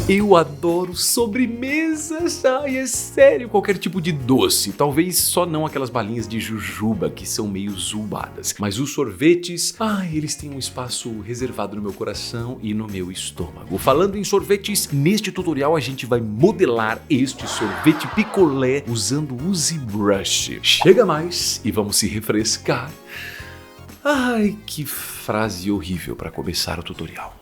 Eu adoro sobremesas, ai, é sério, qualquer tipo de doce. Talvez só não aquelas balinhas de jujuba que são meio zubadas. Mas os sorvetes, ai, eles têm um espaço reservado no meu coração e no meu estômago. Falando em sorvetes, neste tutorial a gente vai modelar este sorvete picolé usando o ZBrush. Chega mais e vamos se refrescar. Ai, que frase horrível para começar o tutorial.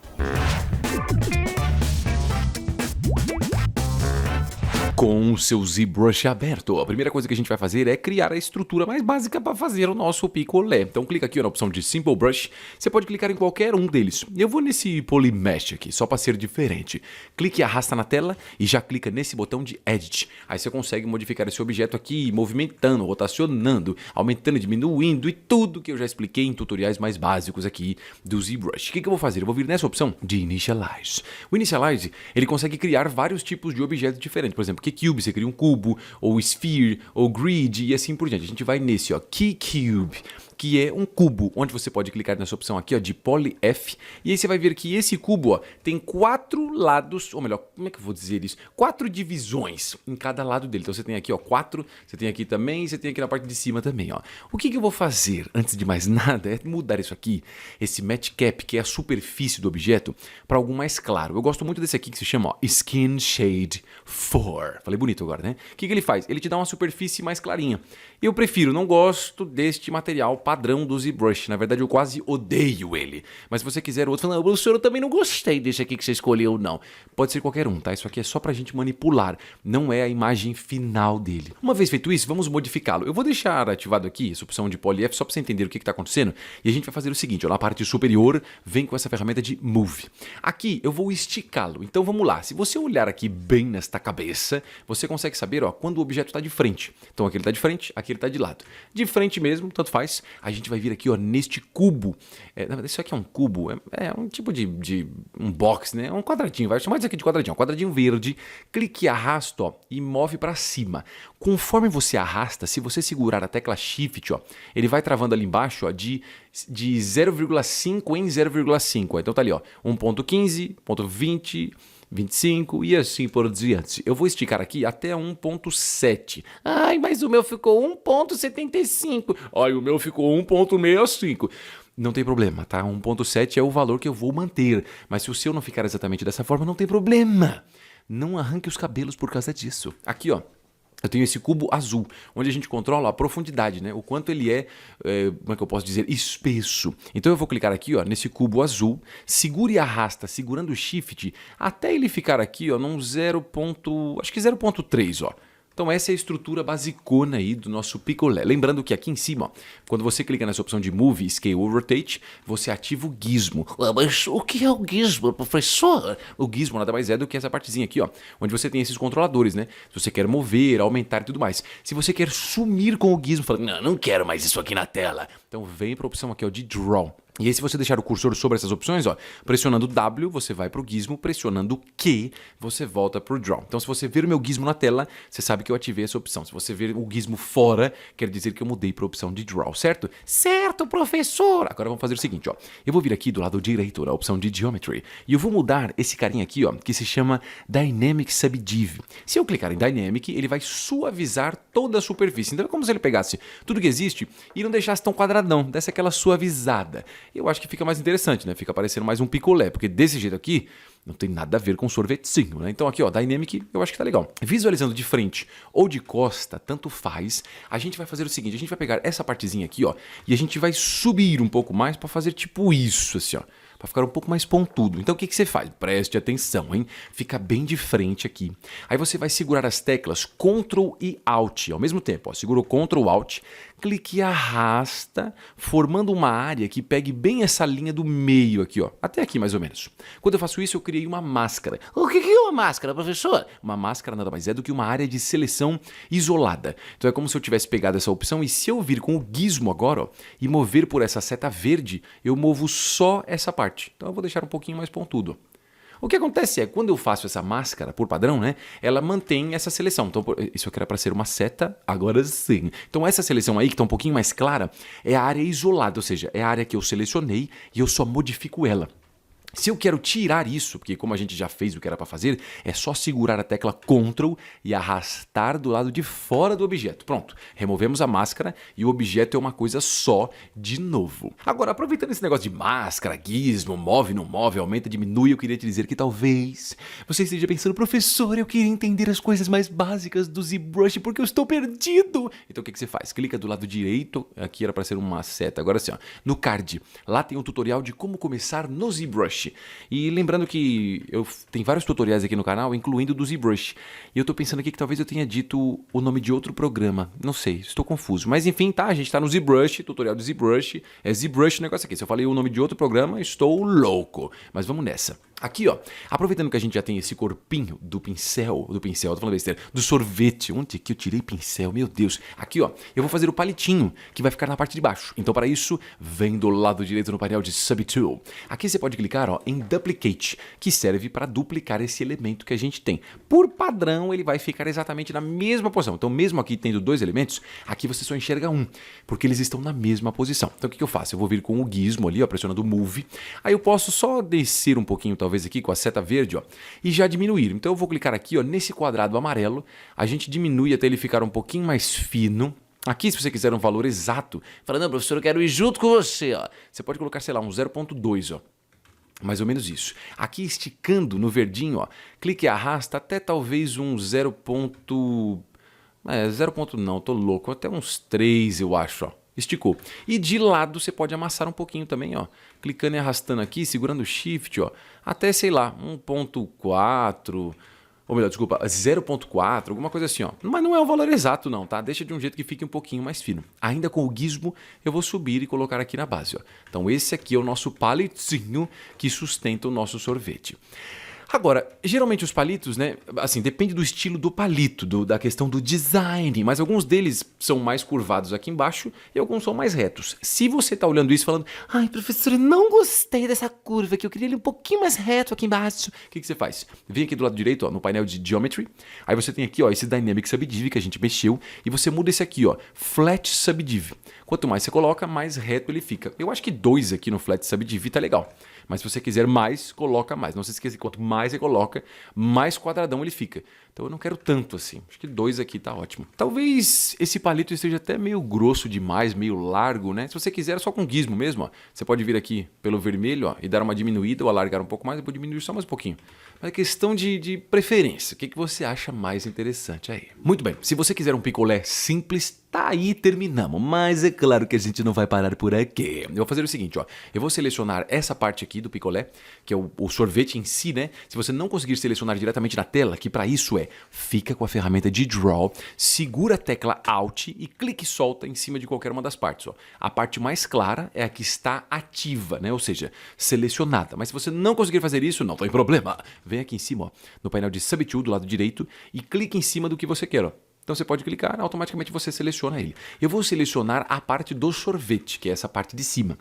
Com o seu ZBrush aberto, a primeira coisa que a gente vai fazer é criar a estrutura mais básica para fazer o nosso picolé. Então clica aqui na opção de Simple Brush, você pode clicar em qualquer um deles. Eu vou nesse Polymesh aqui, só para ser diferente. Clique e arrasta na tela e já clica nesse botão de Edit. Aí você consegue modificar esse objeto aqui, movimentando, rotacionando, aumentando e diminuindo e tudo que eu já expliquei em tutoriais mais básicos aqui do ZBrush. O que eu vou fazer? Eu vou vir nessa opção de Initialize. O Initialize, ele consegue criar vários tipos de objetos diferentes. Por exemplo, Cube, você cria um cubo, ou Sphere, ou Grid e assim por diante. A gente vai nesse, ó, Key Cube, que é um cubo, onde você pode clicar nessa opção aqui, ó, de Poly F, e aí você vai ver que esse cubo, ó, tem 4 lados, ou melhor, como é que eu vou dizer isso? 4 divisões em cada lado dele. Então você tem aqui, ó, 4, você tem aqui também, você tem aqui na parte de cima também, ó. O que eu vou fazer, antes de mais nada, é mudar isso aqui, esse Match Cap, que é a superfície do objeto, para algo mais claro. Eu gosto muito desse aqui que se chama, ó, Skin Shade 4. Falei bonito agora, né? O que ele faz? Ele te dá uma superfície mais clarinha. Eu prefiro, não gosto deste material padrão do ZBrush. Na verdade, eu quase odeio ele. Mas se você quiser outro, falando, professor, eu também não gostei desse aqui que você escolheu, não. Pode ser qualquer um, tá? Isso aqui é só pra gente manipular. Não é a imagem final dele. Uma vez feito isso, vamos modificá-lo. Eu vou deixar ativado aqui essa opção de Poly F só pra você entender o que tá acontecendo. E a gente vai fazer o seguinte, ó, na parte superior, vem com essa ferramenta de Move. Aqui, eu vou esticá-lo. Então, vamos lá. Se você olhar aqui bem nesta cabeça, você consegue saber, ó, quando o objeto tá de frente. Então, aqui ele tá de frente, aqui ele tá de lado. De frente mesmo, tanto faz. A gente vai vir aqui, ó, neste cubo. Na verdade, isso aqui é um cubo, é um tipo de um box, né? É um quadradinho, vai chamar isso aqui de quadradinho. Um quadradinho verde. Clique e arrasta, ó, e move para cima. Conforme você arrasta, se você segurar a tecla Shift, ó, ele vai travando ali embaixo, ó, de 0,5 em 0,5. Então tá ali, ó, 1.15, 1.20... 25 e assim por diante. Eu vou esticar aqui até 1.7. Ai, mas o meu ficou 1.75. Ai, o meu ficou 1.65. Não tem problema, tá? 1.7 é o valor que eu vou manter. Mas se o seu não ficar exatamente dessa forma, não tem problema. Não arranque os cabelos por causa disso. Aqui, ó. Eu tenho esse cubo azul, onde a gente controla a profundidade, né? O quanto ele como é que eu posso dizer, espesso. Então eu vou clicar aqui, ó, nesse cubo azul, segura e arrasta, segurando o Shift, até ele ficar aqui, ó, num 0. Acho que 0.3, ó. Então essa é a estrutura basicona aí do nosso picolé. Lembrando que aqui em cima, ó, quando você clica nessa opção de Move, Scale ou Rotate, você ativa o gizmo. Mas o que é o gizmo, professor? O gizmo nada mais é do que essa partezinha aqui, ó, onde você tem esses controladores, né? Se você quer mover, aumentar e tudo mais. Se você quer sumir com o gizmo, fala, não quero mais isso aqui na tela. Então vem para a opção aqui, ó, de Draw. E aí se você deixar o cursor sobre essas opções, ó, pressionando W, você vai para o gizmo, pressionando Q, você volta para o Draw. Então se você ver o meu gizmo na tela, você sabe que eu ativei essa opção. Se você ver o gizmo fora, quer dizer que eu mudei para a opção de Draw, certo? Certo, professor! Agora vamos fazer o seguinte, ó. Eu vou vir aqui do lado direito, na opção de Geometry, e eu vou mudar esse carinha aqui, ó, que se chama Dynamic Subdiv. Se eu clicar em Dynamic, ele vai suavizar toda a superfície. Então é como se ele pegasse tudo que existe e não deixasse tão quadradão, desse aquela suavizada. Eu acho que fica mais interessante, né? Fica parecendo mais um picolé, porque desse jeito aqui não tem nada a ver com sorvetezinho, né? Então aqui, ó, Dynamic, eu acho que tá legal. Visualizando de frente ou de costa, tanto faz, a gente vai fazer o seguinte, a gente vai pegar essa partezinha aqui, ó, e a gente vai subir um pouco mais para fazer tipo isso, assim, ó. Para ficar um pouco mais pontudo. Então o que você faz? Preste atenção, hein? Fica bem de frente aqui. Aí você vai segurar as teclas Ctrl e Alt ao mesmo tempo. Ó. Segura o Ctrl Alt, clique e arrasta, formando uma área que pegue bem essa linha do meio aqui, ó. Até aqui mais ou menos. Quando eu faço isso, eu criei uma máscara. O que é uma máscara, professor? Uma máscara nada mais é do que uma área de seleção isolada. Então é como se eu tivesse pegado essa opção e se eu vir com o gizmo agora, ó, e mover por essa seta verde, eu movo só essa parte. Então eu vou deixar um pouquinho mais pontudo. O que acontece é, quando eu faço essa máscara por padrão, né, ela mantém essa seleção. Então, isso aqui era para ser uma seta, agora sim. Então essa seleção aí, que está um pouquinho mais clara, é a área isolada, ou seja, é a área que eu selecionei e eu só modifico ela. Se eu quero tirar isso, porque como a gente já fez o que era para fazer, é só segurar a tecla Ctrl e arrastar do lado de fora do objeto. Pronto, removemos a máscara e o objeto é uma coisa só de novo. Agora, aproveitando esse negócio de máscara, gizmo, move, não move, aumenta, diminui, eu queria te dizer que talvez você esteja pensando, professor, eu queria entender as coisas mais básicas do ZBrush porque eu estou perdido. Então o que você faz? Clica do lado direito, aqui era para ser uma seta, agora assim, ó, no card. Lá tem um tutorial de como começar no ZBrush. E lembrando que tem vários tutoriais aqui no canal, incluindo do ZBrush. E eu tô pensando aqui que talvez eu tenha dito o nome de outro programa. Não sei, estou confuso. Mas enfim, tá, a gente tá no ZBrush, tutorial do ZBrush. É ZBrush o negócio aqui. Se eu falei o nome de outro programa, estou louco. Mas vamos nessa. Aqui, ó, aproveitando que a gente já tem esse corpinho do pincel, tô falando besteira, do sorvete. Onde que eu tirei pincel? Meu Deus. Aqui, ó, eu vou fazer o palitinho, que vai ficar na parte de baixo. Então, para isso, vem do lado direito no painel de Subtool. Aqui você pode clicar, ó, em Duplicate, que serve para duplicar esse elemento que a gente tem. Por padrão, ele vai ficar exatamente na mesma posição. Então, mesmo aqui tendo dois elementos, aqui você só enxerga um, porque eles estão na mesma posição. Então, o que eu faço? Eu vou vir com o gizmo ali, ó, pressionando o Move. Aí eu posso só descer um pouquinho, talvez aqui com a seta verde, ó, e já diminuir. Então eu vou clicar aqui, ó, nesse quadrado amarelo, a gente diminui até ele ficar um pouquinho mais fino. Aqui, se você quiser um valor exato, fala, não, professor, eu quero ir junto com você, ó. Você pode colocar, sei lá, um 0.2, ó. Mais ou menos isso. Aqui, esticando no verdinho, ó, clique e arrasta até talvez um 0. 0. Não, tô louco, até uns 3, eu acho, ó. Esticou. E de lado você pode amassar um pouquinho também, ó. Clicando e arrastando aqui, segurando o Shift, ó. Até, sei lá, 1.4, ou melhor, desculpa, 0.4, alguma coisa assim, ó. Mas não é o valor exato não, tá? Deixa de um jeito que fique um pouquinho mais fino. Ainda com o gizmo, eu vou subir e colocar aqui na base, ó. Então esse aqui é o nosso palitinho que sustenta o nosso sorvete. Agora, geralmente os palitos, né, assim, depende do estilo do palito, da questão do design, mas alguns deles são mais curvados aqui embaixo e alguns são mais retos. Se você está olhando isso falando, ai, professor, eu não gostei dessa curva aqui, eu queria ele um pouquinho mais reto aqui embaixo, o que você faz? Vem aqui do lado direito, ó, no painel de Geometry, aí você tem aqui, ó, esse Dynamic Subdiv que a gente mexeu e você muda esse aqui, ó, Flat Subdiv. Quanto mais você coloca, mais reto ele fica. Eu acho que 2 aqui no Flat Subdiv tá legal. Mas se você quiser mais, coloca mais. Não se esqueça que quanto mais você coloca, mais quadradão ele fica. Então eu não quero tanto assim. Acho que 2 aqui tá ótimo. Talvez esse palito esteja até meio grosso demais, meio largo, né? Se você quiser, só com gizmo mesmo, ó. Você pode vir aqui pelo vermelho, ó, e dar uma diminuída ou alargar um pouco mais. Eu vou diminuir só mais um pouquinho. Mas é questão de preferência. O que você acha mais interessante aí? Muito bem. Se você quiser um picolé simples, tá aí, terminamos. Mas é claro que a gente não vai parar por aqui. Eu vou fazer o seguinte, ó. Eu vou selecionar essa parte aqui do picolé, que é o sorvete em si, né? Se você não conseguir selecionar diretamente na tela, que para isso fica com a ferramenta de Draw, segura a tecla Alt e clique e solta em cima de qualquer uma das partes, ó. A parte mais clara é a que está ativa, né? Ou seja, selecionada. Mas se você não conseguir fazer isso, não tem problema. Vem aqui em cima, ó, no painel de Subtool do lado direito e clique em cima do que você quer, ó. Então você pode clicar, automaticamente você seleciona ele. Eu vou selecionar a parte do sorvete, que é essa parte de cima.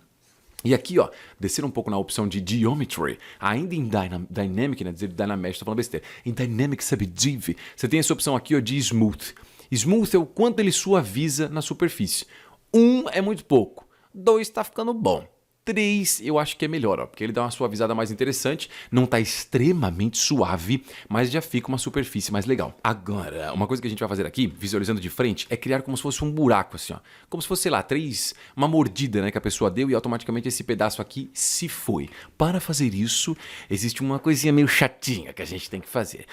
E aqui, ó, descer um pouco na opção de Geometry, ainda em Dynamic, né, dizer Dynamesh, tô falando besteira, em Dynamic Subdiv, você tem essa opção aqui, ó, de Smooth. Smooth é o quanto ele suaviza na superfície. 1 é muito pouco, 2 tá ficando bom. 3 eu acho que é melhor, ó, porque ele dá uma suavizada mais interessante, não tá extremamente suave, mas já fica uma superfície mais legal. Agora, uma coisa que a gente vai fazer aqui, visualizando de frente, é criar como se fosse um buraco assim, ó. Como se fosse, sei lá, uma mordida, né, que a pessoa deu e automaticamente esse pedaço aqui se foi. Para fazer isso, existe uma coisinha meio chatinha que a gente tem que fazer.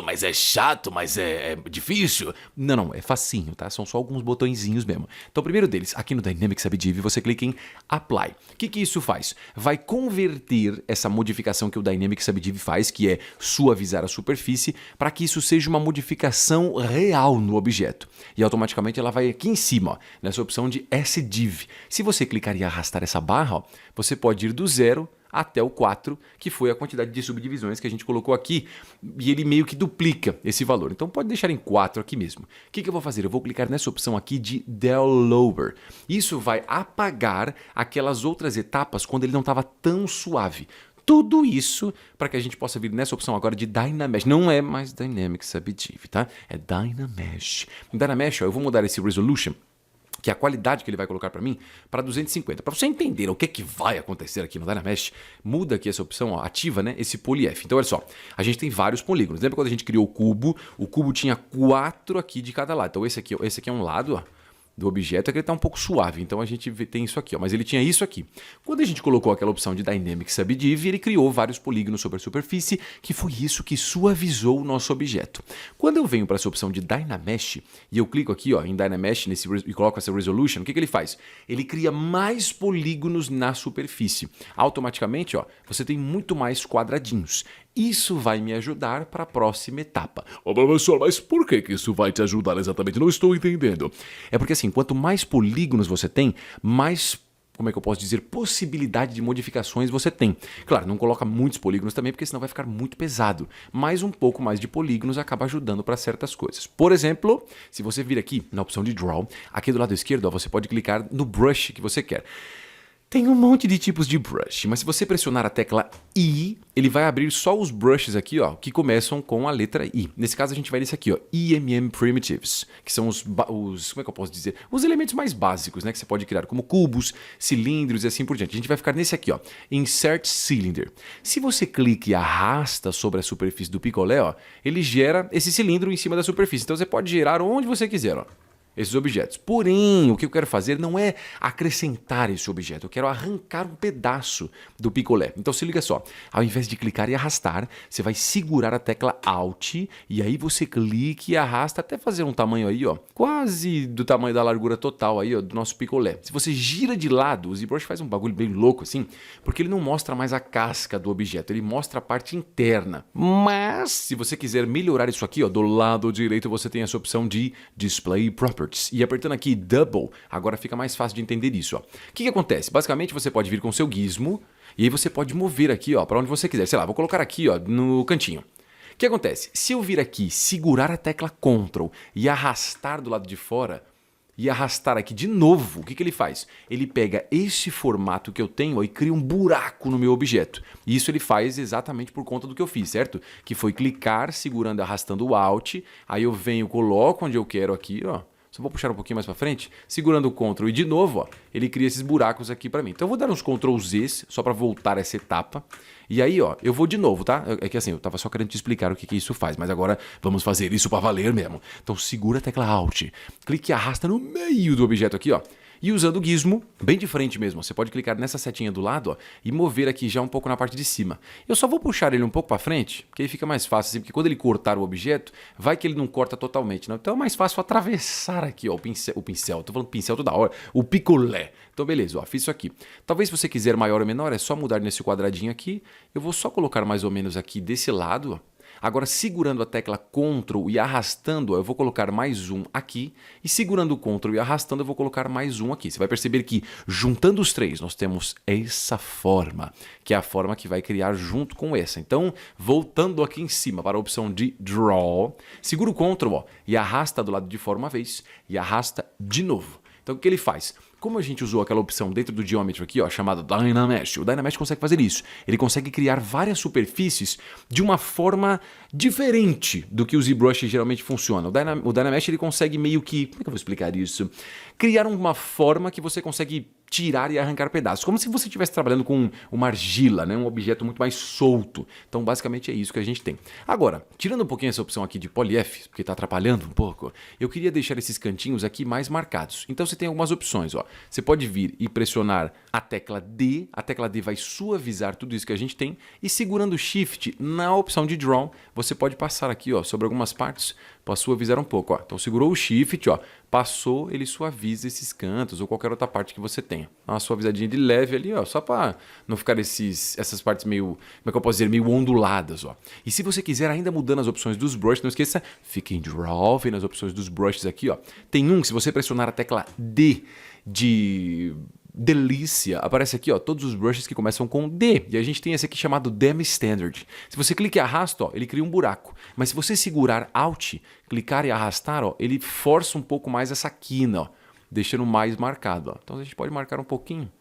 Mas é chato, mas é difícil? Não, é facinho, tá? São só alguns botõezinhos mesmo. Então, o primeiro deles, aqui no Dynamic Subdiv, você clica em Apply. O que isso faz? Vai converter essa modificação que o Dynamic Subdiv faz, que é suavizar a superfície, para que isso seja uma modificação real no objeto. E automaticamente ela vai aqui em cima, ó, nessa opção de SDiv. Se você clicar e arrastar essa barra, ó, você pode ir do 0 até o 4, que foi a quantidade de subdivisões que a gente colocou aqui, e ele meio que duplica esse valor. Então pode deixar em 4 aqui mesmo. O que eu vou fazer? Eu vou clicar nessa opção aqui de Del Lower. Isso vai apagar aquelas outras etapas quando ele não estava tão suave. Tudo isso para que a gente possa vir nessa opção agora de Dynamesh. Não é mais Dynamic Subdiv, tá? É Dynamesh. Em Dynamesh, ó, eu vou mudar esse Resolution. O que é a qualidade que ele vai colocar para mim, para 250. Para você entender o que vai acontecer aqui no Dynamesh, muda aqui essa opção, ó, ativa, né, esse polyF. Então, olha só, a gente tem vários polígonos. Lembra quando a gente criou o cubo tinha 4 aqui de cada lado. Então, esse aqui é um lado, ó, do objeto, é que ele está um pouco suave, então a gente tem isso aqui, ó, mas ele tinha isso aqui. Quando a gente colocou aquela opção de Dynamic Subdiv, ele criou vários polígonos sobre a superfície, que foi isso que suavizou o nosso objeto. Quando eu venho para essa opção de Dynamesh, e eu clico aqui, ó, em Dynamesh e coloco essa Resolution, o que ele faz? Ele cria mais polígonos na superfície. Automaticamente, ó, você tem muito mais quadradinhos. Isso vai me ajudar para a próxima etapa. Ô, professor, mas por que isso vai te ajudar exatamente? Não estou entendendo. É porque assim, quanto mais polígonos você tem, mais, como é que eu posso dizer, possibilidade de modificações você tem. Claro, não coloca muitos polígonos também, porque senão vai ficar muito pesado. Mas um pouco mais de polígonos acaba ajudando para certas coisas. Por exemplo, se você vir aqui na opção de Draw, aqui do lado esquerdo, ó, você pode clicar no brush que você quer. Tem um monte de tipos de brush, mas se você pressionar a tecla I, ele vai abrir só os brushes aqui, ó, que começam com a letra I. Nesse caso a gente vai nesse aqui, ó, EMM Primitives, que são os como é que eu posso dizer? Os elementos mais básicos, né, que você pode criar, como cubos, cilindros e assim por diante. A gente vai ficar nesse aqui, ó, Insert Cylinder. Se você clica e arrasta sobre a superfície do picolé, ó, ele gera esse cilindro em cima da superfície. Então você pode gerar onde você quiser, ó, esses objetos. Porém, o que eu quero fazer não é acrescentar esse objeto, eu quero arrancar um pedaço do picolé. Então se liga só, ao invés de clicar e arrastar, você vai segurar a tecla Alt e aí você clica e arrasta até fazer um tamanho aí, ó, quase do tamanho da largura total aí, ó, do nosso picolé. Se você gira de lado, o ZBrush faz um bagulho bem louco assim, porque ele não mostra mais a casca do objeto, ele mostra a parte interna. Mas, se você quiser melhorar isso aqui, ó, do lado direito você tem essa opção de Display Properties. E apertando aqui Double, agora fica mais fácil de entender isso. O que acontece? Basicamente você pode vir com o seu gizmo e aí você pode mover aqui para onde você quiser. Sei lá, vou colocar aqui ó, no cantinho. O que acontece? Se eu vir aqui, segurar a tecla Ctrl e arrastar do lado de fora e arrastar aqui de novo, o que ele faz? Ele pega esse formato que eu tenho ó, e cria um buraco no meu objeto. E isso ele faz exatamente por conta do que eu fiz, certo? Que foi clicar, segurando e arrastando o Alt, aí eu venho, coloco onde eu quero aqui, ó. Só vou puxar um pouquinho mais para frente, segurando o Ctrl e de novo, ó, ele cria esses buracos aqui para mim. Então eu vou dar uns Ctrl Zs só para voltar essa etapa. E aí, ó, eu vou de novo, tá? É que assim, eu tava só querendo te explicar o que isso faz, mas agora vamos fazer isso para valer mesmo. Então segura a tecla Alt, clique e arrasta no meio do objeto aqui, ó. E usando o gizmo, bem de frente mesmo, você pode clicar nessa setinha do lado ó, e mover aqui já um pouco na parte de cima. Eu só vou puxar ele um pouco para frente, porque aí fica mais fácil, assim, porque quando ele cortar o objeto, vai que ele não corta totalmente. Não? Então é mais fácil atravessar aqui ó, o pincel, tô falando pincel toda hora, o picolé. Então beleza, ó, fiz isso aqui. Talvez se você quiser maior ou menor, é só mudar nesse quadradinho aqui. Eu vou só colocar mais ou menos aqui desse lado, ó. Agora, segurando a tecla Ctrl e arrastando, eu vou colocar mais um aqui. E segurando o Ctrl e arrastando, eu vou colocar mais um aqui. Você vai perceber que, juntando os três, nós temos essa forma, que é a forma que vai criar junto com essa. Então, voltando aqui em cima para a opção de Draw, segura o Ctrl ó, e arrasta do lado de fora uma vez e arrasta de novo. Então, o que ele faz? Como a gente usou aquela opção dentro do Geometry aqui, ó, chamada Dynamesh, o Dynamesh consegue fazer isso. Ele consegue criar várias superfícies de uma forma diferente do que o ZBrush geralmente funciona. O Dynamesh ele consegue meio que... Como é que eu vou explicar isso? Criar uma forma que você consegue tirar e arrancar pedaços. Como se você estivesse trabalhando com uma argila, né? Um objeto muito mais solto. Então, basicamente, é isso que a gente tem. Agora, tirando um pouquinho essa opção aqui de PolyF, porque está atrapalhando um pouco, eu queria deixar esses cantinhos aqui mais marcados. Então, você tem algumas opções. Ó. Você pode vir e pressionar a tecla D vai suavizar tudo isso que a gente tem, e segurando o Shift na opção de Draw, você pode passar aqui ó, sobre algumas partes para suavizar um pouco. Ó. Então, segurou o Shift, ó, passou, ele suaviza esses cantos ou qualquer outra parte que você tenha. Uma suavizadinha de leve ali, ó, só para não ficar essas partes meio, como é que eu posso dizer, meio onduladas. Ó. E se você quiser ainda mudando as opções dos brushes, não esqueça, fique em Draw, vem nas opções dos brushes aqui. Ó. Tem um que se você pressionar a tecla D de delícia, aparece aqui ó, todos os brushes que começam com D, e a gente tem esse aqui chamado Demi Standard. Se você clica e arrasta, ó, ele cria um buraco, mas se você segurar Alt, clicar e arrastar, ó, ele força um pouco mais essa quina, ó, deixando mais marcado. Ó. Então a gente pode marcar um pouquinho,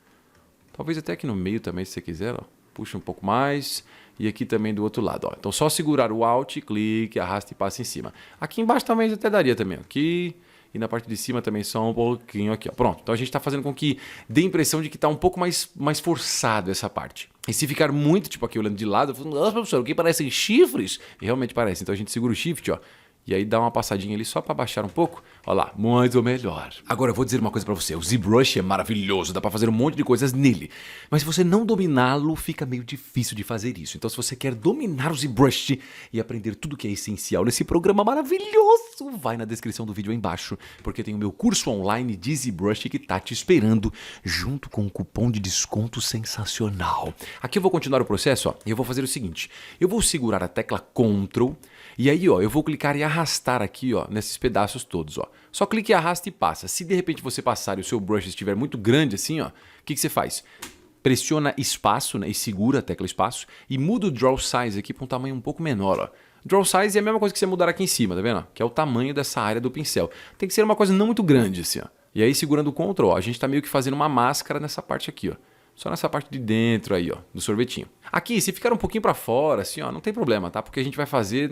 talvez até aqui no meio também se você quiser, ó. Puxa um pouco mais, e aqui também do outro lado. Ó. Então só segurar o Alt, clique, arrasta e passa em cima. Aqui embaixo também até daria também, aqui... e na parte de cima também só um pouquinho aqui, ó. Pronto, então a gente tá fazendo com que dê a impressão de que tá um pouco mais forçado essa parte. E se ficar muito, tipo aqui olhando de lado, eu falo, nossa, professor, o que parecem chifres? E realmente parece, então a gente segura o shift, ó. E aí dá uma passadinha ali só para baixar um pouco. Olha lá, muito melhor. Agora eu vou dizer uma coisa para você. O ZBrush é maravilhoso, dá para fazer um monte de coisas nele. Mas se você não dominá-lo, fica meio difícil de fazer isso. Então se você quer dominar o ZBrush e aprender tudo que é essencial nesse programa maravilhoso, vai na descrição do vídeo aí embaixo, porque tem o meu curso online de ZBrush que tá te esperando, junto com um cupom de desconto sensacional. Aqui eu vou continuar o processo, ó, e eu vou fazer o seguinte. Eu vou segurar a tecla Ctrl, e aí, ó, eu vou clicar e arrastar aqui, ó, nesses pedaços todos, ó. Só clique, arrasta e passa. Se de repente você passar e o seu brush estiver muito grande assim, ó, o que você faz? Pressiona espaço, né, e segura a tecla espaço e muda o Draw Size aqui para um tamanho um pouco menor, ó. Draw Size é a mesma coisa que você mudar aqui em cima, tá vendo? Que é o tamanho dessa área do pincel. Tem que ser uma coisa não muito grande assim, ó. E aí, segurando o Ctrl, ó, a gente tá meio que fazendo uma máscara nessa parte aqui, ó. Só nessa parte de dentro aí, ó, do sorvetinho. Aqui, se ficar um pouquinho para fora, assim, ó, não tem problema, tá? Porque a gente vai fazer,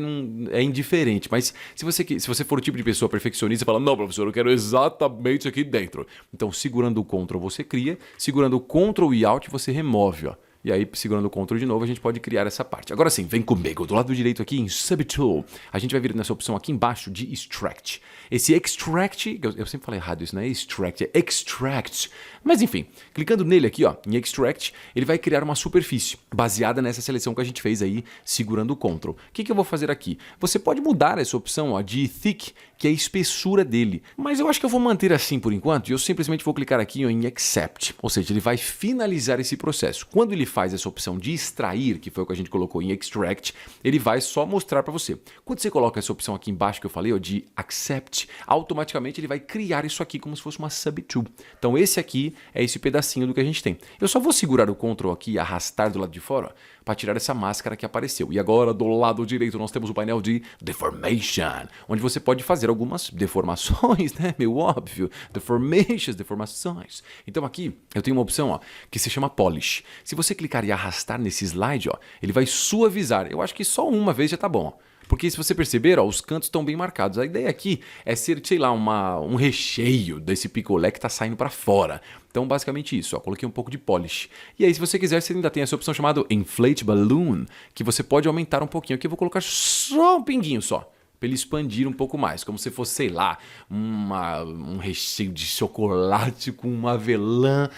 é indiferente. Mas se você for o tipo de pessoa perfeccionista, fala, não, professor, eu quero exatamente aqui dentro. Então, segurando o Ctrl, você cria. Segurando o Ctrl e Alt, você remove, ó. E aí, segurando o Ctrl de novo, a gente pode criar essa parte. Agora sim, vem comigo. Do lado direito aqui, em Subtool, a gente vai vir nessa opção aqui embaixo de Extract. Esse Extract, eu sempre falei errado isso, não é Extract, é Extract. Mas enfim, clicando nele aqui, ó, em Extract, ele vai criar uma superfície baseada nessa seleção que a gente fez aí, segurando o Ctrl. O que eu vou fazer aqui? Você pode mudar essa opção, ó, de Thick, que é a espessura dele. Mas eu acho que eu vou manter assim por enquanto, e eu simplesmente vou clicar aqui, ó, em Accept. Ou seja, ele vai finalizar esse processo. Quando ele faz essa opção de extrair, que foi o que a gente colocou em Extract, ele vai só mostrar para você. Quando você coloca essa opção aqui embaixo que eu falei, ó, de Accept, automaticamente ele vai criar isso aqui como se fosse uma Subtool. Então esse aqui é esse pedacinho do que a gente tem. Eu só vou segurar o Ctrl aqui e arrastar do lado de fora para tirar essa máscara que apareceu. E agora do lado direito nós temos o painel de Deformation, onde você pode fazer algumas deformações, né? Meio óbvio. Deformações. Então aqui eu tenho uma opção, ó, que se chama Polish. Se você clicar e arrastar nesse slide, ó, ele vai suavizar. Eu acho que só uma vez já tá bom, ó. Porque se você perceber, ó, os cantos estão bem marcados. A ideia aqui é ser, sei lá, um recheio desse picolé que está saindo para fora. Então, basicamente isso, ó, coloquei um pouco de polish. E aí, se você quiser, você ainda tem essa opção chamada Inflate Balloon, que você pode aumentar um pouquinho. Aqui eu vou colocar só um pinguinho só, para ele expandir um pouco mais, como se fosse, sei lá, um recheio de chocolate com uma avelã.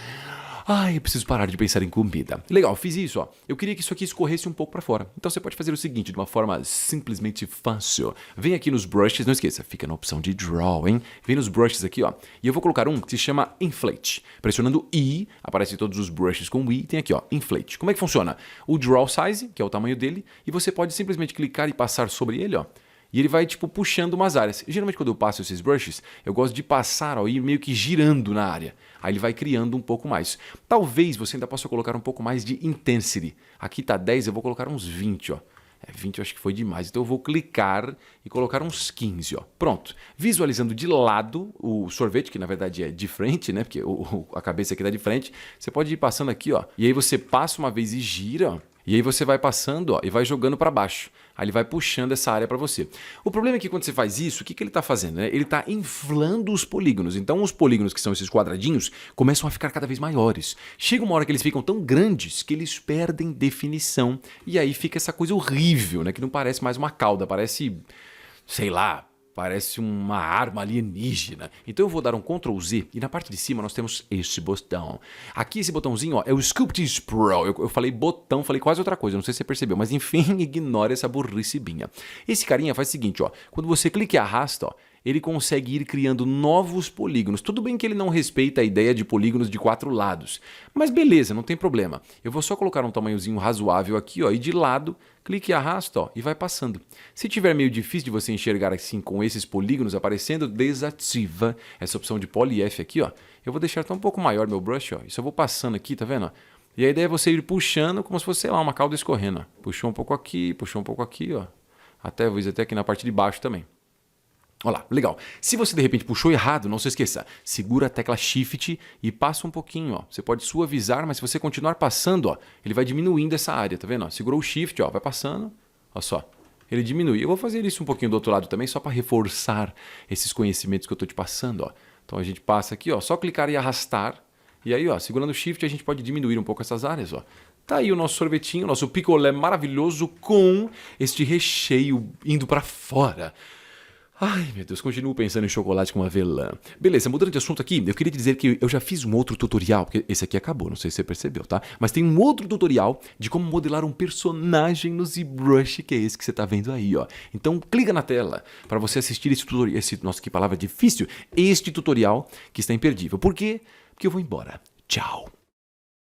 Ai, eu preciso parar de pensar em comida. Legal, fiz isso, ó. Eu queria que isso aqui escorresse um pouco para fora. Então você pode fazer o seguinte, de uma forma simplesmente fácil. Vem aqui nos brushes, não esqueça, fica na opção de Draw, hein? Vem nos brushes aqui, ó. E eu vou colocar um que se chama Inflate. Pressionando I, aparecem todos os brushes com I, tem aqui, ó, Inflate. Como é que funciona? O Draw Size, que é o tamanho dele, e você pode simplesmente clicar e passar sobre ele, ó. E ele vai, tipo, puxando umas áreas. Geralmente, quando eu passo esses brushes, eu gosto de passar, ó, e meio que girando na área. Aí ele vai criando um pouco mais. Talvez você ainda possa colocar um pouco mais de intensity. Aqui tá 10, eu vou colocar uns 20, ó. 20 eu acho que foi demais. Então eu vou clicar e colocar uns 15, ó. Pronto. Visualizando de lado o sorvete, que na verdade é de frente, né? Porque a cabeça aqui tá de frente. Você pode ir passando aqui, ó. E aí você passa uma vez e gira, ó. E aí você vai passando, ó, e vai jogando para baixo. Aí ele vai puxando essa área para você. O problema é que quando você faz isso, o que ele está fazendo? Né? Ele está inflando os polígonos. Então os polígonos, que são esses quadradinhos, começam a ficar cada vez maiores. Chega uma hora que eles ficam tão grandes que eles perdem definição. E aí fica essa coisa horrível, né? Que não parece mais uma cauda, parece, sei lá, parece uma arma alienígena. Então eu vou dar um Ctrl Z e na parte de cima nós temos este botão. Aqui esse botãozinho, ó, é o Sculpt Pro. Eu falei botão, falei quase outra coisa, não sei se você percebeu, mas enfim, ignore essa burricibinha. Esse carinha faz o seguinte, ó, quando você clica e arrasta, ó, ele consegue ir criando novos polígonos. Tudo bem que ele não respeita a ideia de polígonos de 4 lados, mas beleza, não tem problema. Eu vou só colocar um tamanhozinho razoável aqui, ó, e de lado, clique e arrasta, ó, e vai passando. Se tiver meio difícil de você enxergar assim com esses polígonos aparecendo, desativa essa opção de Poly F aqui, ó. Eu vou deixar até um pouco maior meu brush, ó. Isso eu vou passando aqui, tá vendo? E a ideia é você ir puxando como se fosse, sei lá, uma cauda escorrendo, ó. Puxou um pouco aqui, ó. Até, vou até aqui na parte de baixo também. Olha lá, legal. Se você de repente puxou errado, não se esqueça, segura a tecla Shift e passa um pouquinho, ó. Você pode suavizar, mas se você continuar passando, ó, ele vai diminuindo essa área, tá vendo? Ó, segurou o Shift, ó, vai passando, ó só. ele diminui. Eu vou fazer isso um pouquinho do outro lado também, só para reforçar esses conhecimentos que eu estou te passando, ó. Então a gente passa aqui, ó, só clicar e arrastar. E aí, ó, segurando o Shift, a gente pode diminuir um pouco essas áreas, ó. Tá aí o nosso sorvetinho, o nosso picolé maravilhoso com este recheio indo para fora. Ai, meu Deus, continuo pensando em chocolate com avelã. Beleza, mudando de assunto aqui, eu queria te dizer que eu já fiz um outro tutorial, porque esse aqui acabou, não sei se você percebeu, tá? Mas tem um outro tutorial de como modelar um personagem no ZBrush, que é esse que você tá vendo aí, ó. Então, clica na tela para você assistir esse tutorial, nossa, que palavra difícil, este tutorial que está imperdível. Por quê? Porque eu vou embora. Tchau.